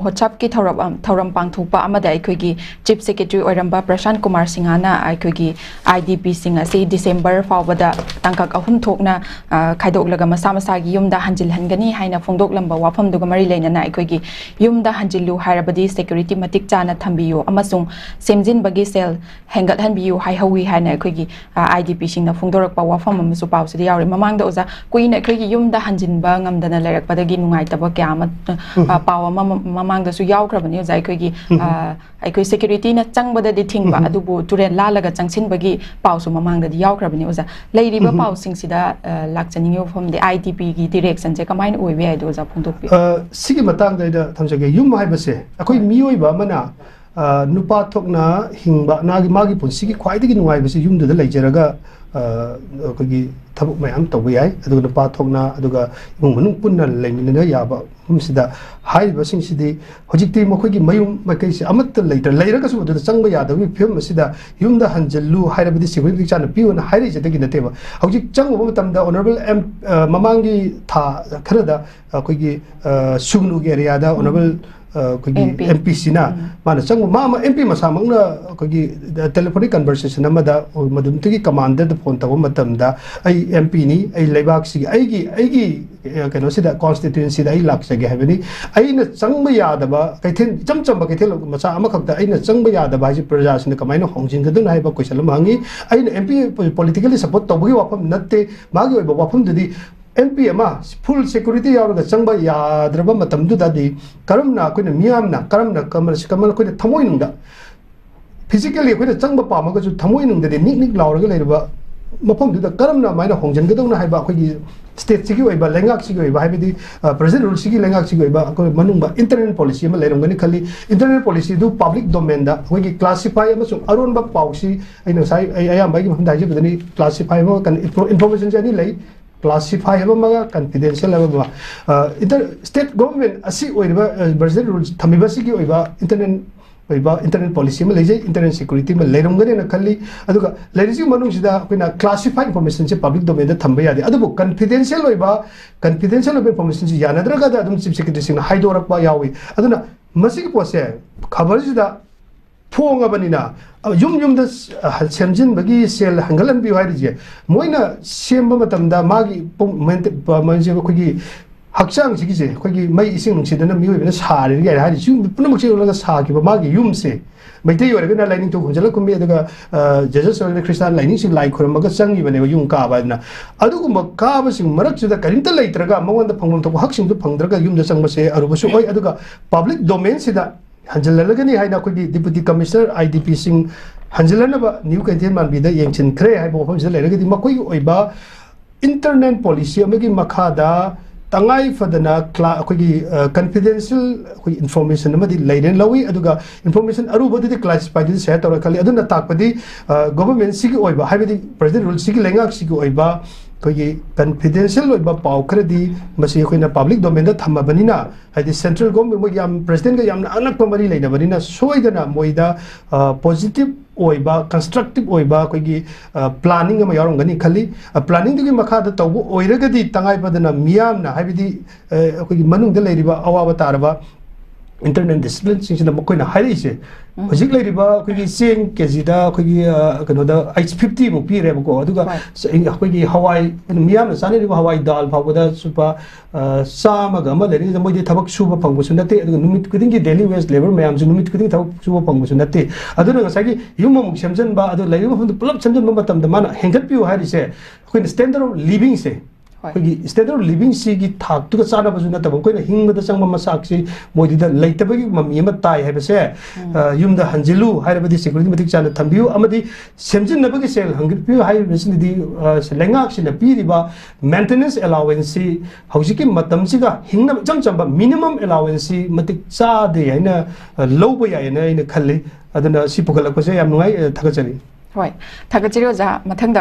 Mhochap ki Thoram Pangthupa Amada Aikogi Chief Secretary Oiramba Prashant Kumar Singhana Aikogi IDP Singa si December Fawada Tangkak Ahum Thokna Kaidoklaga Masamasagi Yumda Hanjil Hangani Haina Fongdok Lamba Wafam Dugamari Lena Aikogi Yumda Hanjilu Harabadi Security Matik Chana Tambiyo Amasung Semjin Bagi Sel Hangat Hanbiyu Haihawi Hana Aikogi IDP Singa Fongdorak Wafam Masu Pausi Yauri Mamanga Oza Queen Aikogi Yumda Hanjin Bangam Dana Lerak Padagi Nungaitaba Kama Power Mamanga Su Yaukrabani Zaikogi Aiko security na Changbada de Tingba Adubu Turen Lalaga Changsin Bagi Pausu Mamanga the Yaukrabani Oza Lady Pau Sing Sida Lakchaning from the IDP direction Jakamine Uwe Doza Puntupi Sigimatang the Tamsage Yum Hibase Akoi Mioi Mana Nupa Tokna Hingba Nagi Magi Punsiki quite in Wibes Yum to the Lajeraga Tabuk my am to way, I do the part of Na Aduga Munupuna Lemina Yaba, Humsida, High Basing City, Hojiti Mokogi Mayum, Makasi, Amateur later, to the Sangaya, the Film Sida, Yumda Hanjelu, Hyrabidi Security Channel, Pew and High taking the table. Hojik Chang Wotam, the Honorable Mamangi Ta Canada, Kogi Sunu area, the Honorable MP Sina, Manasang Mama MP Masamanga, telephonic conversation, Amada, Madumti commanded the Ponta Matamda, MP ni, a Lebaxi, Agi, can see that constituency, the Ilaxa Gavini, I in a Sangbayadaba, I think Chamba Katil Masamaka, in a Sangbayada Baji Prajas in the Kamino Honging, the Dunaiba Kushalamangi, I in MP politically support Tobu Wapam Nate, Mago Wapam to the NPM full security out of the Sangba Ya Drabama Tamduda di Karamna Queen Miamna, Karamna Kamas Kamal Queen Tamoinunda. Physically, with a Sangba Pama to Tamoinum, the Nick Laura Mapom to the Karamna Mina Hongan, the Dona Haba State Sigi by Langak Sigi by the President Sigi Langak Sigi by Manumba, internet policy, Malayam, internet policy do public domain that we classify Aron Bak Pausi, I know I am by Dajib classify information any lay. Classify mga confidential level state government asi oiba Brazil rules thamibasi ki oiba internet policy ma leje internet security ma leirongani na khalli aduga leirisi manung sida koina classified information se public domain da thamba yade adubu confidential information se yanadraga da adum chief secretary sing haidorak ba yawi aduna masigi pose khabar sida Pongabanina, Yum the Semjin Bagi Sel Hangalan Bihaji, Moina Sembatamda Magi Manji Haksang Sigi, Quigi May Sing Sidana Mu in a Sari, had you Punamuchi Saki, Magi Yum say. May they were going to lining to Jalakumi, the Jesus or the Christian lining like Kuramagasang, even a young Kabana. Aduguma Kabas in Marak, the Karinta later got more than the Pong of Haksing to Pandraga Yum the Sangmase, Arubashu, Aduga, public domain Sida. Hanjalalagani Haina Deputy Commissioner IDP Sing Hanjalanaba New Canton be the Yanchin Cray, I bought Hanjalagadi Makui Oiba Internet policy, making Makada, Tangai for the confidential information, Laden Lawi, Aduga information Aruba the classified the set or Kali Aduna Takpadi, government Sigi Oiba, having President Rule Sigi Langak Sigi Oiba. Confidential about Pau Credi, Masina public domain that Hamabanina, at the central government, President Yam Anapamari Lena Marina, Soidana Moida, positive Oiba, constructive Oiba, planning a Mayarongani Kali, planning to give Makata Oiragadi, Tangai Badana, Miamna, Habidi Manung de Ladiba, Awataraba. Internet discipline in the Mokoina Harise. Particularly about saying Kazida, H50 Mupi Rebo, Aduga, Hawaii, Miam, Sunny Hawaii Dal, Pavoda, Super Samagama, there is a Modi Tabak Super Pangusunate, Numit couldn't get daily waste labor, ma'am, Numit couldn't have Super Pangusunate. I don't know, Sagi, Yumum Shamson, but other labor from the Pull up Shamson Matam, the man, Hengapu Harise, when the standard living say. Standard living sea talk to the son of Zunata, going to him with the song of Masaksi, Modida later, Mamma Tai have a say, Yum the Hanjilu, Hyrabadi Security Channel Tambu, Amadi, Semjin Nabaki Sel, Hungry High recently Langaks in a Piriba, maintenance allowance, Hausiki Matamsiga, Hingnam Jamchamba, minimum allowance, Matik Sa de in a low way in a Kali, I don't know, Sipokala Kose, I'm Takachari. Right, Takachiri was a Matanga.